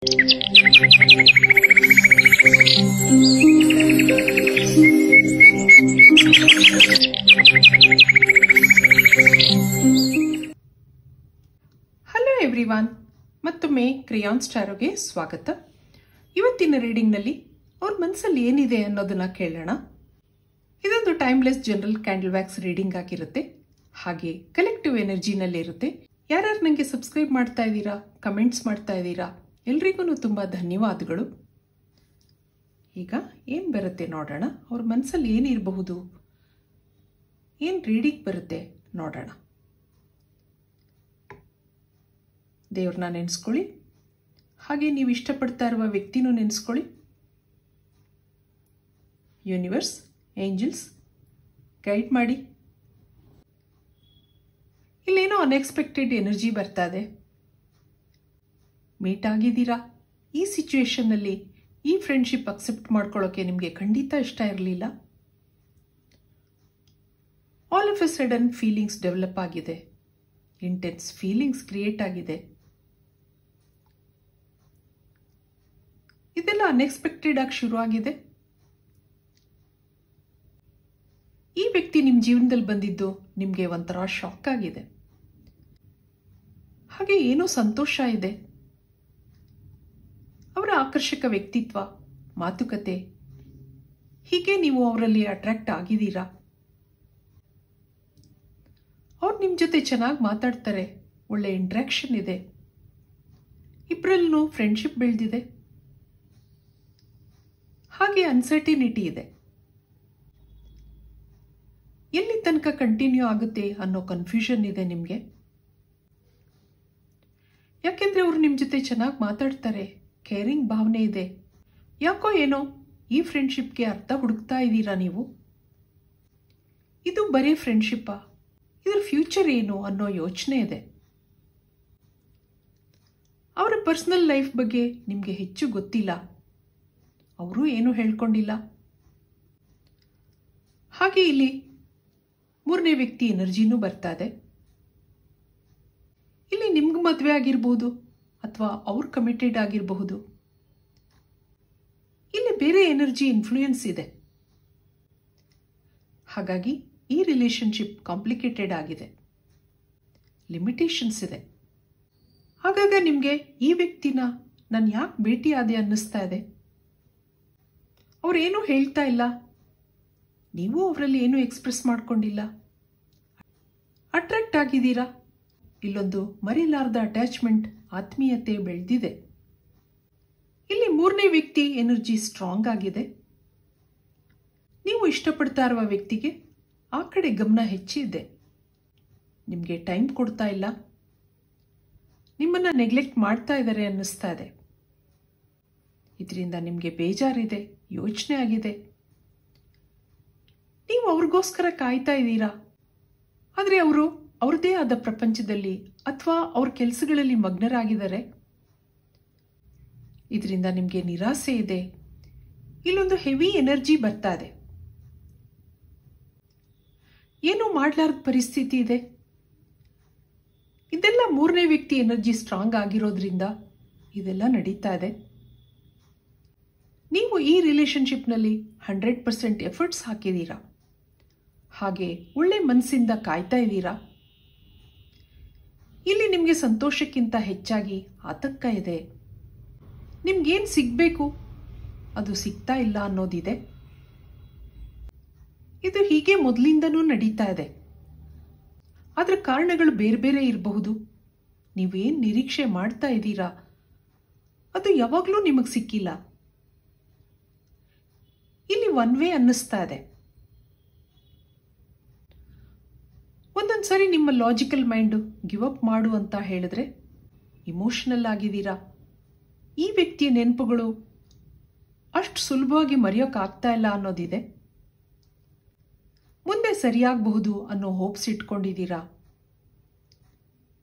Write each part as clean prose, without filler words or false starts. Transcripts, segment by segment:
Hello everyone, ಮತ್ತೊಮ್ಮೆ crayons ಟಾರೋಗೆ ಸ್ವಾಗತ. ಇವತ್ತಿನ ರೀಡಿಂಗ್ನಲ್ಲಿ ಅವ್ರ ಮನಸ್ಸಲ್ಲಿ ಏನಿದೆ ಅನ್ನೋದನ್ನ ಕೇಳೋಣ. ಇದೊಂದು timeless general candle wax reading ಆಗಿರುತ್ತೆ, ಹಾಗೆ ಕಲೆಕ್ಟಿವ್ ಎನರ್ಜಿನಲ್ಲಿ ಇರುತ್ತೆ. ಯಾರ್ಯಾರು ನನಗೆ ಸಬ್ಸ್ಕ್ರೈಬ್ ಮಾಡ್ತಾ ಇದ್ದೀರಾ, ಕಮೆಂಟ್ಸ್ ಮಾಡ್ತಾ ಇದ್ದೀರಾ, ಎಲ್ರಿಗೂ ತುಂಬ ಧನ್ಯವಾದಗಳು. ಈಗ ಏನು ಬರುತ್ತೆ ನೋಡೋಣ. ಅವ್ರ ಮನಸ್ಸಲ್ಲಿ ಏನಿರಬಹುದು, ಏನು ರೀಡಿಂಗ್ ಬರುತ್ತೆ ನೋಡೋಣ. ದೇವ್ರನ್ನ ನೆನೆಸ್ಕೊಳ್ಳಿ, ಹಾಗೆ ನೀವು ಇಷ್ಟಪಡ್ತಾ ಇರುವ ವ್ಯಕ್ತಿನೂ ನೆನೆಸ್ಕೊಳ್ಳಿ. ಯೂನಿವರ್ಸ್, ಏಂಜಲ್ಸ್ ಗೈಡ್ ಮಾಡಿ. ಇಲ್ಲೇನೋ ಅನ್ಎಕ್ಸ್ಪೆಕ್ಟೆಡ್ ಎನರ್ಜಿ ಬರ್ತಾ ಇದೆ. ಮೀಟ್ ಆಗಿದ್ದೀರಾ. ಈ ಸಿಚುವೇಶನ್ನಲ್ಲಿ ಈ ಫ್ರೆಂಡ್ಶಿಪ್ ಅಕ್ಸೆಪ್ಟ್ ಮಾಡ್ಕೊಳ್ಳೋಕೆ ನಿಮಗೆ ಖಂಡಿತ ಇಷ್ಟ ಇರಲಿಲ್ಲ. All of A sudden feelings develop ಆಗಿದೆ, ಇಂಟೆನ್ಸ್ ಫೀಲಿಂಗ್ಸ್ ಕ್ರಿಯೇಟ್ ಆಗಿದೆ. ಇದೆಲ್ಲ ಅನ್ಎಕ್ಸ್ಪೆಕ್ಟೆಡ್ ಆಗಿ ಶುರು ಆಗಿದೆ. ಈ ವ್ಯಕ್ತಿ ನಿಮ್ಮ ಜೀವನದಲ್ಲಿ ಬಂದಿದ್ದು ನಿಮಗೆ ಒಂಥರ ಶಾಕ್ ಆಗಿದೆ. ಹಾಗೆ ಏನೋ ಸಂತೋಷ ಇದೆ. ಅವರ ಆಕರ್ಷಕ ವ್ಯಕ್ತಿತ್ವ, ಮಾತುಕತೆ, ಹೀಗೆ ನೀವು ಅವರಲ್ಲಿ ಅಟ್ರಾಕ್ಟ್ ಆಗಿದ್ದೀರಾ. ಅವ್ರು ನಿಮ್ಮ ಜೊತೆ ಚೆನ್ನಾಗಿ ಮಾತಾಡ್ತಾರೆ, ಒಳ್ಳೆ ಇಂಟ್ರಾಕ್ಷನ್ ಇದೆ, ಇಬ್ಬರಲ್ಲೂ ಫ್ರೆಂಡ್ಶಿಪ್ ಬೆಳೆದಿದೆ. ಹಾಗೆ ಅನ್ಸರ್ಟಿನಿಟಿ ಇದೆ. ಎಲ್ಲಿ ತನಕ ಕಂಟಿನ್ಯೂ ಆಗುತ್ತೆ ಅನ್ನೋ ಕನ್ಫ್ಯೂಷನ್ ಇದೆ ನಿಮಗೆ. ಯಾಕೆಂದ್ರೆ ಅವರು ನಿಮ್ಮ ಜೊತೆ ಚೆನ್ನಾಗಿ ಮಾತಾಡ್ತಾರೆ, ಕೇರಿಂಗ್ ಭಾವನೆ ಇದೆ. ಯಾಕೋ ಏನೋ ಈ ಫ್ರೆಂಡ್ಶಿಪ್ಗೆ ಅರ್ಥ ಹುಡುಕ್ತಾ ಇದ್ದೀರಾ ನೀವು. ಇದು ಬರೀ ಫ್ರೆಂಡ್ಶಿಪ್ಪಾ, ಇದರ ಫ್ಯೂಚರ್ ಏನು ಅನ್ನೋ ಯೋಚನೆ ಇದೆ. ಅವರ ಪರ್ಸನಲ್ ಲೈಫ್ ಬಗ್ಗೆ ನಿಮಗೆ ಹೆಚ್ಚು ಗೊತ್ತಿಲ್ಲ, ಅವರು ಏನೂ ಹೇಳ್ಕೊಂಡಿಲ್ಲ. ಹಾಗೆ ಇಲ್ಲಿ ಮೂರನೇ ವ್ಯಕ್ತಿ ಎನರ್ಜಿನೂ ಬರ್ತಾ ಇದೆ. ಇಲ್ಲಿ ನಿಮ್ಗೆ ಮದುವೆ ಆಗಿರ್ಬೋದು ಅಥವಾ ಅವ್ರು ಕಮಿಟೆಡ್ ಆಗಿರಬಹುದು. ಇಲ್ಲಿ ಬೇರೆ ಎನರ್ಜಿ ಇನ್ಫ್ಲೂಯೆನ್ಸ್ ಇದೆ. ಹಾಗಾಗಿ ಈ ರಿಲೇಶನ್ಶಿಪ್ ಕಾಂಪ್ಲಿಕೇಟೆಡ್ ಆಗಿದೆ, ಲಿಮಿಟೇಷನ್ಸ್ ಇದೆ. ಹಾಗಾಗ ನಿಮಗೆ ಈ ವ್ಯಕ್ತಿನ ನಾನು ಯಾಕೆ ಭೇಟಿ ಆದೆ ಅನ್ನಿಸ್ತಾ ಇದೆ. ಅವ್ರೇನೂ ಹೇಳ್ತಾ ಇಲ್ಲ, ನೀವು ಅವರಲ್ಲಿ ಏನೂ ಎಕ್ಸ್ಪ್ರೆಸ್ ಮಾಡ್ಕೊಂಡಿಲ್ಲ. ಅಟ್ರಾಕ್ಟ್ ಆಗಿದ್ದೀರಾ. ಇಲ್ಲೊಂದು ಮರಿಲಾರ್ದ ಅಟ್ಯಾಚ್ಮೆಂಟ್, ಆತ್ಮೀಯತೆ ಬೆಳೆದಿದೆ. ಇಲ್ಲಿ ಮೂರನೇ ವ್ಯಕ್ತಿ ಎನರ್ಜಿ ಸ್ಟ್ರಾಂಗ್ ಆಗಿದೆ. ನೀವು ಇಷ್ಟಪಡ್ತಾ ಇರುವ ವ್ಯಕ್ತಿಗೆ ಆ ಕಡೆ ಗಮನ ಹೆಚ್ಚಿದೆ. ನಿಮಗೆ ಟೈಮ್ ಕೊಡ್ತಾ ಇಲ್ಲ, ನಿಮ್ಮನ್ನ ನೆಗ್ಲೆಕ್ಟ್ ಮಾಡ್ತಾ ಇದ್ದಾರೆ ಅನ್ನಿಸ್ತಾ ಇದೆ. ಇದರಿಂದ ನಿಮಗೆ ಬೇಜಾರಿದೆ, ಯೋಚನೆ ಆಗಿದೆ. ನೀವು ಅವ್ರಿಗೋಸ್ಕರ ಕಾಯ್ತಾ ಇದ್ದೀರಾ, ಆದರೆ ಅವರು ಅವ್ರದ್ದೇ ಆದ ಪ್ರಪಂಚದಲ್ಲಿ ಅಥವಾ ಅವ್ರ ಕೆಲಸಗಳಲ್ಲಿ ಮಗ್ನರಾಗಿದ್ದಾರೆ. ಇದರಿಂದ ನಿಮಗೆ ನಿರಾಸೆ ಇದೆ. ಇಲ್ಲೊಂದು ಹೆವಿ ಎನರ್ಜಿ ಬರ್ತಾ ಇದೆ. ಏನೂ ಮಾಡಲಾರದ ಪರಿಸ್ಥಿತಿ ಇದೆ. ಇದೆಲ್ಲ ಮೂರನೇ ವ್ಯಕ್ತಿ ಎನರ್ಜಿ ಸ್ಟ್ರಾಂಗ್ ಆಗಿರೋದ್ರಿಂದ ಇದೆಲ್ಲ ನಡೀತಾ ಇದೆ. ನೀವು ಈ ರಿಲೇಶನ್ಶಿಪ್ನಲ್ಲಿ 100% ಎಫರ್ಟ್ಸ್ ಹಾಕಿದ್ದೀರಾ. ಹಾಗೆ ಒಳ್ಳೆ ಮನಸ್ಸಿಂದ ಕಾಯ್ತಾ ಇದ್ದೀರಾ. ಇಲ್ಲಿ ನಿಮಗೆ ಸಂತೋಷಕ್ಕಿಂತ ಹೆಚ್ಚಾಗಿ ಆತಂಕ ಇದೆ. ನಿಮ್ಗೇನು ಸಿಗಬೇಕು ಅದು ಸಿಗ್ತಾ ಇಲ್ಲ ಅನ್ನೋದಿದೆ. ಇದು ಹೀಗೆ ಮೊದಲಿಂದನೂ ನಡೀತಾ ಇದೆ. ಅದರ ಕಾರಣಗಳು ಬೇರೆ ಬೇರೆ ಇರಬಹುದು. ನೀವೇನು ನಿರೀಕ್ಷೆ ಮಾಡ್ತಾ ಇದ್ದೀರಾ ಅದು ಯಾವಾಗಲೂ ನಿಮಗೆ ಸಿಕ್ಕಿಲ್ಲ. ಇಲ್ಲಿ ಒನ್ ವೇ ಅನ್ನಿಸ್ತಾ ಇದೆ. ಒಂದೊಂದ್ಸರಿ ನಿಮ್ಮ ಲಾಜಿಕಲ್ ಮೈಂಡು ಗಿವ್ ಅಪ್ ಮಾಡು ಅಂತ ಹೇಳಿದ್ರೆ ಇಮೋಷನಲ್ ಆಗಿದ್ದೀರಾ. ಈ ವ್ಯಕ್ತಿಯ ನೆನಪುಗಳು ಅಷ್ಟು ಸುಲಭವಾಗಿ ಮರೆಯೋಕ್ಕಾಗ್ತಾ ಇಲ್ಲ ಅನ್ನೋದಿದೆ. ಮುಂದೆ ಸರಿಯಾಗಬಹುದು ಅನ್ನೋ ಹೋಪ್ಸ್ ಇಟ್ಕೊಂಡಿದ್ದೀರಾ.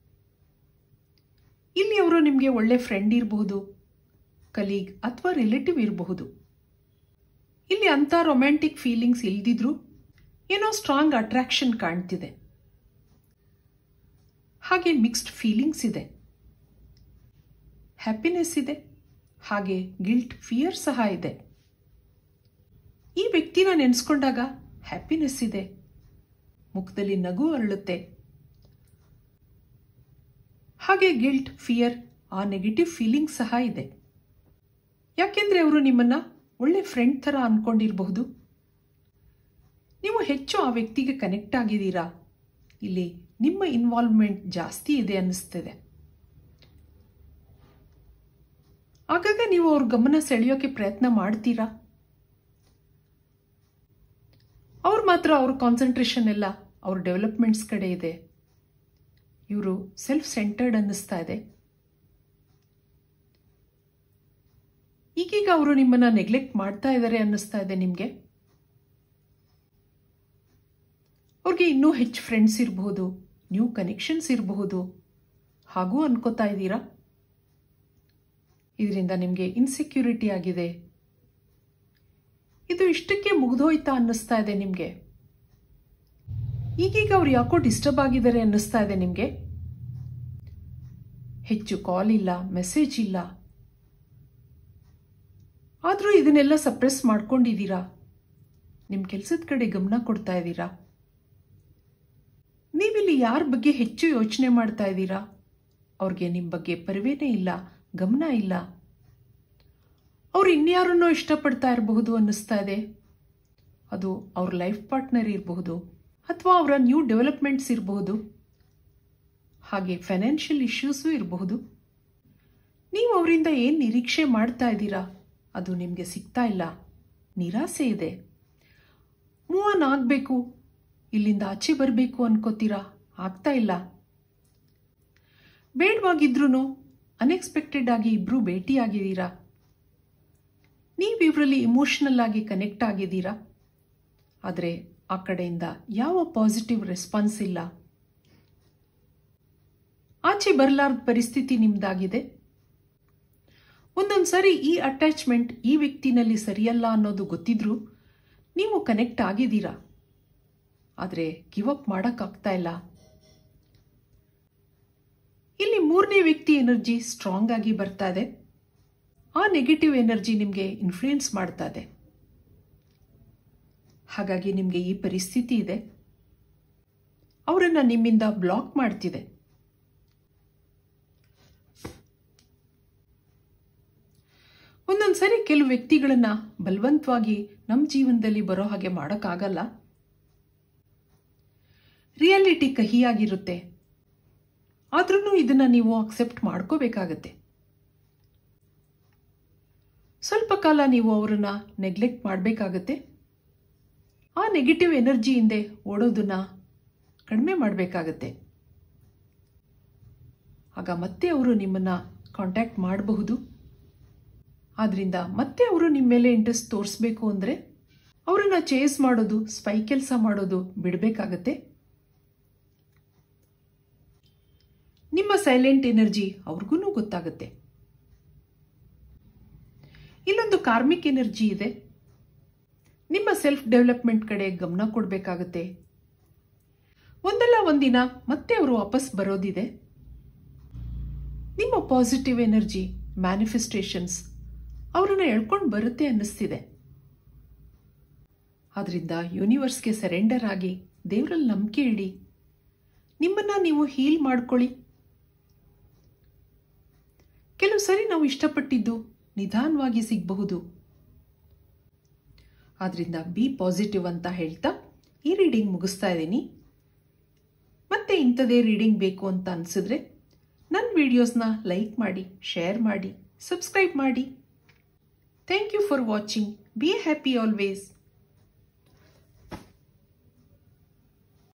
ಇಲ್ಲಿ ಅವರು ನಿಮಗೆ ಒಳ್ಳೆ ಫ್ರೆಂಡ್ ಇರಬಹುದು, ಕಲೀಗ್ ಅಥವಾ ರಿಲೇಟಿವ್ ಇರಬಹುದು. ಇಲ್ಲಿ ಅಂಥ ರೊಮ್ಯಾಂಟಿಕ್ ಫೀಲಿಂಗ್ಸ್ ಇಲ್ದಿದ್ರು ಏನೋ ಸ್ಟ್ರಾಂಗ್ ಅಟ್ರಾಕ್ಷನ್ ಕಾಣ್ತಿದೆ. ಹಾಗೆ ಮಿಕ್ಸ್ಡ್ ಫೀಲಿಂಗ್ಸ್ ಇದೆ, ಹ್ಯಾಪಿನೆಸ್ ಇದೆ, ಹಾಗೆ ಗಿಲ್ಟ್, ಫಿಯರ್ ಸಹ ಇದೆ. ಈ ವ್ಯಕ್ತಿನ ನೆನೆಸ್ಕೊಂಡಾಗ ಹ್ಯಾಪಿನೆಸ್ ಇದೆ, ಮುಖದಲ್ಲಿ ನಗು ಅರಳುತ್ತೆ. ಹಾಗೆ ಗಿಲ್ಟ್, ಫಿಯರ್, ಆ ನೆಗೆಟಿವ್ ಫೀಲಿಂಗ್ ಸಹ ಇದೆ. ಯಾಕೆಂದ್ರೆ ಅವರು ನಿಮ್ಮನ್ನ ಒಳ್ಳೆ ಫ್ರೆಂಡ್ ಥರ ಅನ್ಕೊಂಡಿರಬಹುದು. ನೀವು ಹೆಚ್ಚು ಆ ವ್ಯಕ್ತಿಗೆ ಕನೆಕ್ಟ್ ಆಗಿದ್ದೀರಾ. ಇಲ್ಲಿ ನಿಮ್ಮ ಇನ್ವಾಲ್ವ್ಮೆಂಟ್ ಜಾಸ್ತಿ ಇದೆ ಅನ್ನಿಸ್ತಿದೆ. ಆಗಾಗ ನೀವು ಅವ್ರ ಗಮನ ಸೆಳೆಯೋಕೆ ಪ್ರಯತ್ನ ಮಾಡ್ತೀರಾ. ಅವ್ರು ಮಾತ್ರ ಅವ್ರ ಕಾನ್ಸಂಟ್ರೇಷನ್ ಎಲ್ಲ ಅವ್ರ ಡೆವಲಪ್ಮೆಂಟ್ಸ್ ಕಡೆ ಇದೆ. ಇವರು ಸೆಲ್ಫ್ ಸೆಂಟರ್ಡ್ ಅನ್ನಿಸ್ತಾ ಇದೆ. ಈಗೀಗ ಅವರು ನಿಮ್ಮನ್ನ ನೆಗ್ಲೆಕ್ಟ್ ಮಾಡ್ತಾ ಇದ್ದಾರೆ ಅನ್ನಿಸ್ತಾ ಇದೆ ನಿಮಗೆ. ಅವ್ರಿಗೆ ಇನ್ನೂ ಹೆಚ್ಚು ಫ್ರೆಂಡ್ಸ್ ಇರಬಹುದು, ನ್ಯೂ ಕನೆಕ್ಷನ್ಸ್ ಇರಬಹುದು, ಹಾಗೂ ಅನ್ಕೋತಾ ಇದ್ದೀರಾ. ಇದರಿಂದ ನಿಮಗೆ ಇನ್ಸೆಕ್ಯೂರಿಟಿ ಆಗಿದೆ. ಇದು ಇಷ್ಟಕ್ಕೆ ಮುಗಿದೋಯ್ತಾ ಅನ್ನಿಸ್ತಾ ಇದೆ ನಿಮಗೆ. ಈಗೀಗ ಅವ್ರು ಯಾಕೋ ಡಿಸ್ಟರ್ಬ್ ಆಗಿದ್ದಾರೆ ಅನ್ನಿಸ್ತಾ ಇದೆ ನಿಮಗೆ. ಹೆಚ್ಚು ಕಾಲ್ ಇಲ್ಲ, ಮೆಸೇಜ್ ಇಲ್ಲ. ಆದರೂ ಇದನ್ನೆಲ್ಲ ಸಪ್ರೆಸ್ ಮಾಡ್ಕೊಂಡಿದ್ದೀರಾ. ನಿಮ್ಮ ಕೆಲಸದ ಕಡೆ ಗಮನ ಕೊಡ್ತಾ ಇದ್ದೀರಾ. ನೀವಿಲ್ಲಿ ಯಾರ ಬಗ್ಗೆ ಹೆಚ್ಚು ಯೋಚನೆ ಮಾಡ್ತಾ ಇದ್ದೀರಾ. ಅವ್ರಿಗೆ ನಿಮ್ಮ ಬಗ್ಗೆ ಪರಿವೇನೇ ಇಲ್ಲ, ಗಮನ ಇಲ್ಲ. ಅವ್ರು ಇನ್ಯಾರನ್ನೋ ಇಷ್ಟಪಡ್ತಾ ಇರಬಹುದು ಅನ್ನಿಸ್ತಾ ಇದೆ. ಅದು ಅವ್ರ ಲೈಫ್ ಪಾರ್ಟ್ನರ್ ಇರಬಹುದು, ಅಥವಾ ಅವರ ನ್ಯೂ ಡೆವಲಪ್ಮೆಂಟ್ಸ್ ಇರಬಹುದು, ಹಾಗೆ ಫೈನಾನ್ಷಿಯಲ್ ಇಶ್ಯೂಸು ಇರಬಹುದು. ನೀವು ಅವರಿಂದ ಏನು ನಿರೀಕ್ಷೆ ಮಾಡ್ತಾ ಇದ್ದೀರಾ ಅದು ನಿಮಗೆ ಸಿಗ್ತಾ ಇಲ್ಲ. ನಿರಾಸೆ ಇದೆ. ಮೂವ್ ಆನ್ ಆಗಬೇಕು, ಇಲ್ಲಿಂದ ಆಚೆ ಬರಬೇಕು ಅನ್ಕೋತೀರಾ, ಆಗ್ತಾ ಇಲ್ಲ. ಬೇಡವಾಗಿದ್ರೂ ಅನ್ಎಕ್ಸ್ಪೆಕ್ಟೆಡ್ ಆಗಿ ಇಬ್ರು ಭೇಟಿಯಾಗಿದ್ದೀರಾ. ನೀವು ಇವರಲ್ಲಿ ಇಮೋಷನಲ್ ಆಗಿ ಕನೆಕ್ಟ್ ಆಗಿದ್ದೀರಾ. ಆದರೆ ಆ ಕಡೆಯಿಂದ ಯಾವ ಪಾಸಿಟಿವ್ ರೆಸ್ಪಾನ್ಸ್ ಇಲ್ಲ. ಆಚೆ ಬರಲಾರ್ದ ಪರಿಸ್ಥಿತಿ ನಿಮ್ದಾಗಿದೆ. ಒಂದೊಂದು ಸರಿ ಈ ಅಟ್ಯಾಚ್ಮೆಂಟ್ ಈ ವ್ಯಕ್ತಿನಲ್ಲಿ ಸರಿಯಲ್ಲ ಅನ್ನೋದು ಗೊತ್ತಿದ್ರೂ ನೀವು ಕನೆಕ್ಟ್ ಆಗಿದ್ದೀರಾ. ಆದರೆ ಗಿವ್ ಅಪ್ ಮಾಡೋಕ್ಕಾಗ್ತಾ ಇಲ್ಲ. ಇಲ್ಲಿ ಮೂರನೇ ವ್ಯಕ್ತಿ ಎನರ್ಜಿ ಸ್ಟ್ರಾಂಗ್ ಆಗಿ ಬರ್ತಾ ಇದೆ. ಆ ನೆಗೆಟಿವ್ ಎನರ್ಜಿ ನಿಮಗೆ ಇನ್ಫ್ಲೂಯೆನ್ಸ್ ಮಾಡ್ತಾ ಇದೆ. ಹಾಗಾಗಿ ನಿಮಗೆ ಈ ಪರಿಸ್ಥಿತಿ ಇದೆ. ಅವರನ್ನು ನಿಮ್ಮಿಂದ ಬ್ಲಾಕ್ ಮಾಡ್ತಿದೆ. ಒಂದೊಂದ್ಸರಿ ಕೆಲವು ವ್ಯಕ್ತಿಗಳನ್ನ ಬಲವಂತವಾಗಿ ನಮ್ಮ ಜೀವನದಲ್ಲಿ ಬರೋ ಹಾಗೆ ಮಾಡೋಕ್ಕಾಗಲ್ಲ. ರಿಯಾಲಿಟಿ ಕಹಿಯಾಗಿರುತ್ತೆ. ಆದ್ರೂ ಇದನ್ನ ನೀವು ಅಕ್ಸೆಪ್ಟ್ ಮಾಡ್ಕೋಬೇಕಾಗತ್ತೆ. ಸ್ವಲ್ಪ ಕಾಲ ನೀವು ಅವರನ್ನ ನೆಗ್ಲೆಕ್ಟ್ ಮಾಡಬೇಕಾಗತ್ತೆ. ಆ ನೆಗೆಟಿವ್ ಎನರ್ಜಿ ಹಿಂದೆ ಓಡೋದನ್ನ ಕಡಿಮೆ ಮಾಡಬೇಕಾಗತ್ತೆ. ಆಗ ಮತ್ತೆ ಅವರು ನಿಮ್ಮನ್ನ ಕಾಂಟ್ಯಾಕ್ಟ್ ಮಾಡಬಹುದು. ಆದ್ರಿಂದ ಮತ್ತೆ ಅವರು ನಿಮ್ಮ ಮೇಲೆ ಇಂಟ್ರೆಸ್ಟ್ ತೋರಿಸ್ಬೇಕು ಅಂದರೆ ಅವರನ್ನ ಚೇಸ್ ಮಾಡೋದು, ಸ್ಪೈ ಕೆಲಸ ಮಾಡೋದು ಬಿಡಬೇಕಾಗತ್ತೆ. ನಿಮ್ಮ ಸೈಲೆಂಟ್ ಎನರ್ಜಿ ಅವ್ರಿಗೂ ಗೊತ್ತಾಗುತ್ತೆ. ಇಲ್ಲೊಂದು ಕಾರ್ಮಿಕ್ ಎನರ್ಜಿ ಇದೆ. ನಿಮ್ಮ ಸೆಲ್ಫ್ ಡೆವಲಪ್ಮೆಂಟ್ ಕಡೆ ಗಮನ ಕೊಡಬೇಕಾಗುತ್ತೆ. ಒಂದಲ್ಲ ಒಂದಿನ ಮತ್ತೆ ಅವರು ವಾಪಸ್ ಬರೋದಿದೆ. ನಿಮ್ಮ ಪಾಸಿಟಿವ್ ಎನರ್ಜಿ, ಮ್ಯಾನಿಫೆಸ್ಟೇಷನ್ಸ್ ಅವರನ್ನ ಎಳ್ಕೊಂಡು ಬರುತ್ತೆ ಅನ್ನಿಸ್ತಿದೆ. ಆದ್ರಿಂದ ಯೂನಿವರ್ಸ್ಗೆ ಸರೆಂಡರ್ ಆಗಿ ದೇವರಲ್ಲಿ ನಂಬಿಕೆ ಇಡಿ. ನಿಮ್ಮನ್ನ ನೀವು ಹೀಲ್ ಮಾಡ್ಕೊಳ್ಳಿ. ಕೆಲವು ಸರಿ ನಾವು ಇಷ್ಟಪಟ್ಟಿದ್ದು ನಿಧಾನವಾಗಿ ಸಿಗಬಹುದು. ಆದ್ರಿಂದ ಬಿ ಪಾಸಿಟಿವ್ ಅಂತ ಹೇಳ್ತಾ ಈ ರೀಡಿಂಗ್ ಮುಗಿಸ್ತಾ ಇದ್ದೀನಿ. ಮತ್ತೆ ಇಂಥದೇ ರೀಡಿಂಗ್ ಬೇಕು ಅಂತ ಅನ್ಸಿದ್ರೆ ನನ್ನ ವಿಡಿಯೋಸ್ನ ಲೈಕ್ ಮಾಡಿ, ಶೇರ್ ಮಾಡಿ, ಸಬ್ಸ್ಕ್ರೈಬ್ ಮಾಡಿ. Thank you for watching. Be happy always.